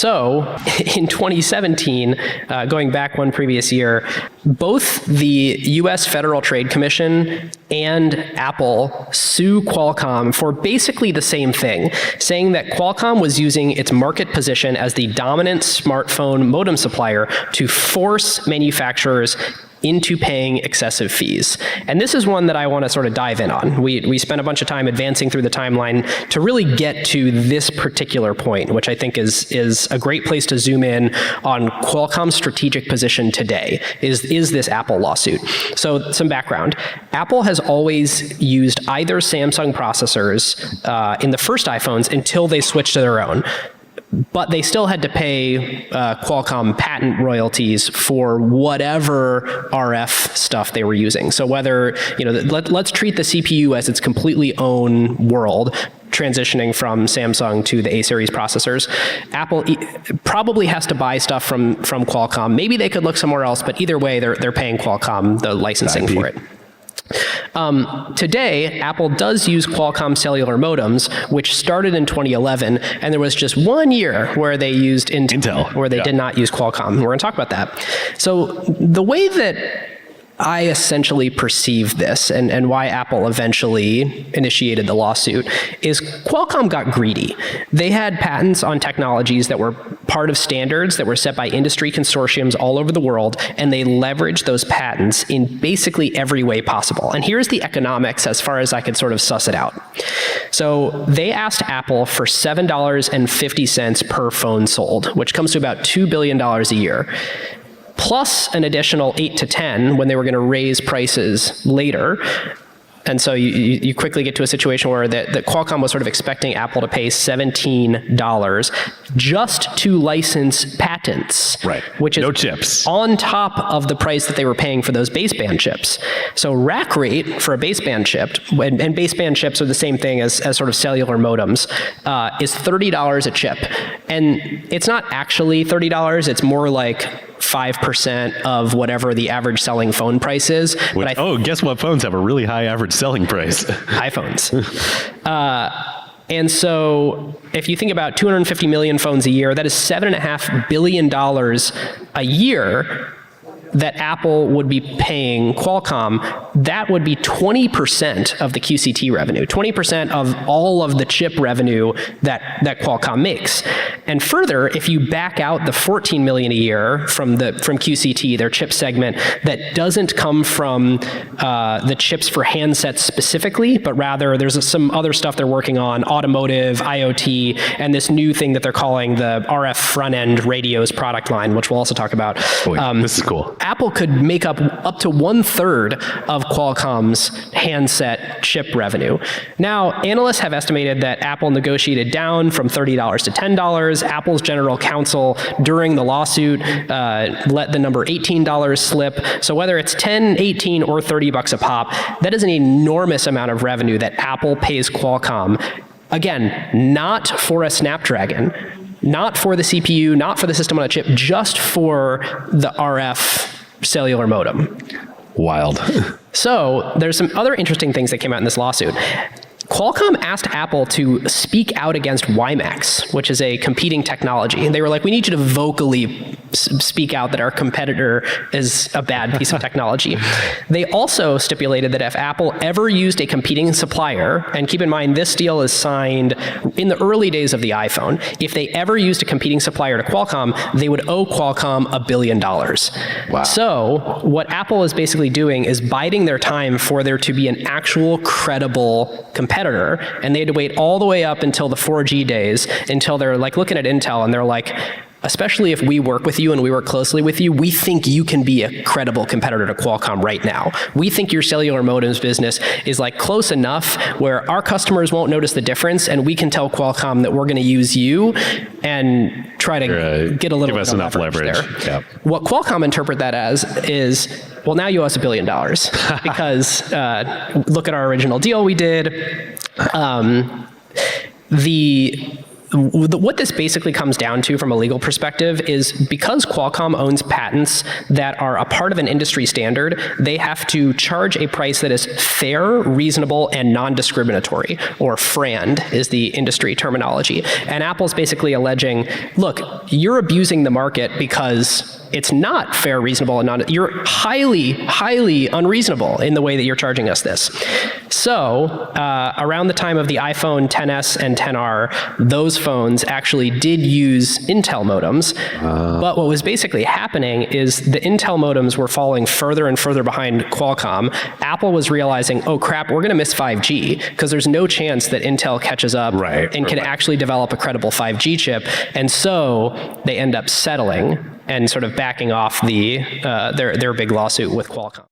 So in 2017, going back one previous year, both the U.S. Federal Trade Commission and Apple sue Qualcomm for basically the same thing, saying that Qualcomm was using its market position as the dominant smartphone modem supplier to force manufacturers into paying excessive fees. And this is one that I want to sort of dive in on. We spent a bunch of time advancing through the timeline to really get to this particular point, which I think is a great place to zoom in on Qualcomm's strategic position today, is this Apple lawsuit. So some background. Apple has always used either Samsung processors in the first iPhones until they switched to their own. But they still had to pay Qualcomm patent royalties for whatever RF stuff they were using. So whether, let's treat the CPU as its completely own world, transitioning from Samsung to the A-series processors. Apple probably has to buy stuff from Qualcomm. Maybe they could look somewhere else, but either way, they're paying Qualcomm the licensing for it. Today, Apple does use Qualcomm cellular modems, which started in 2011, and there was just 1 year where they used Intel where they did not use Qualcomm. We're going to talk about that. So the way that I essentially perceive this and why Apple eventually initiated the lawsuit is Qualcomm got greedy. They had patents on technologies that were part of standards that were set by industry consortiums all over the world, and they leveraged those patents in basically every way possible. And here's the economics as far as I could sort of suss it out. So they asked Apple for $7.50 per phone sold, which comes to about $2 billion a year, plus an additional 8 to 10 when they were going to raise prices later. And so you quickly get to a situation where that Qualcomm was sort of expecting Apple to pay $17 just to license patents, right? Which is no chips on top of the price that they were paying for those baseband chips. So rack rate for a baseband chip, and baseband chips are the same thing as sort of cellular modems, is $30 a chip. And it's not actually $30. It's more like 5% of whatever the average selling phone price is. Guess what phones have a really high average selling price? iPhones. And so if you think about 250 million phones a year, that is $7.5 billion a year that Apple would be paying Qualcomm. That would be 20% of the QCT revenue, 20% of all of the chip revenue that Qualcomm makes. And further, if you back out the 14 million a year from QCT, their chip segment, that doesn't come from the chips for handsets specifically, but rather there's some other stuff they're working on, automotive, IoT, and this new thing that they're calling the RF front-end radios product line, which we'll also talk about. This is cool. Apple could make up to 1/3 of Qualcomm's handset chip revenue. Now, analysts have estimated that Apple negotiated down from $30 to $10. Apple's general counsel during the lawsuit let the number $18 slip. So whether it's 10, 18, or $30 a pop, that is an enormous amount of revenue that Apple pays Qualcomm. Again, not for a Snapdragon, not for the CPU, not for the system on a chip, just for the RF cellular modem. Wild. So there's some other interesting things that came out in this lawsuit. Qualcomm asked Apple to speak out against WiMAX, which is a competing technology. And they were like, we need you to vocally speak out that our competitor is a bad piece of technology. They also stipulated that if Apple ever used a competing supplier, and keep in mind this deal is signed in the early days of the iPhone, if they ever used a competing supplier to Qualcomm, they would owe Qualcomm $1 billion. Wow. So what Apple is basically doing is biding their time for there to be an actual credible competitor, and they had to wait all the way up until the 4G days, until they're like looking at Intel and they're like, especially if we work with you and we work closely with you, we think you can be a credible competitor to Qualcomm right now. We think your cellular modems business is like close enough where our customers won't notice the difference, and we can tell Qualcomm that we're going to use you and try to get a little bit of enough leverage there. Yep. What Qualcomm interpret that as is, well, now you owe us $1 billion because look at our original deal we did. what this basically comes down to from a legal perspective is because Qualcomm owns patents that are a part of an industry standard, they have to charge a price that is fair, reasonable, and non-discriminatory, or FRAND is the industry terminology. And Apple's basically alleging, look, you're abusing the market because it's not fair, reasonable, and you're highly, highly unreasonable in the way that you're charging us this. So around the time of the iPhone XS and XR, those phones actually did use Intel modems. But what was basically happening is the Intel modems were falling further and further behind Qualcomm. Apple was realizing, oh crap, we're going to miss 5G because there's no chance that Intel catches up and can actually develop a credible 5G chip. And so they end up settling and sort of backing off their big lawsuit with Qualcomm.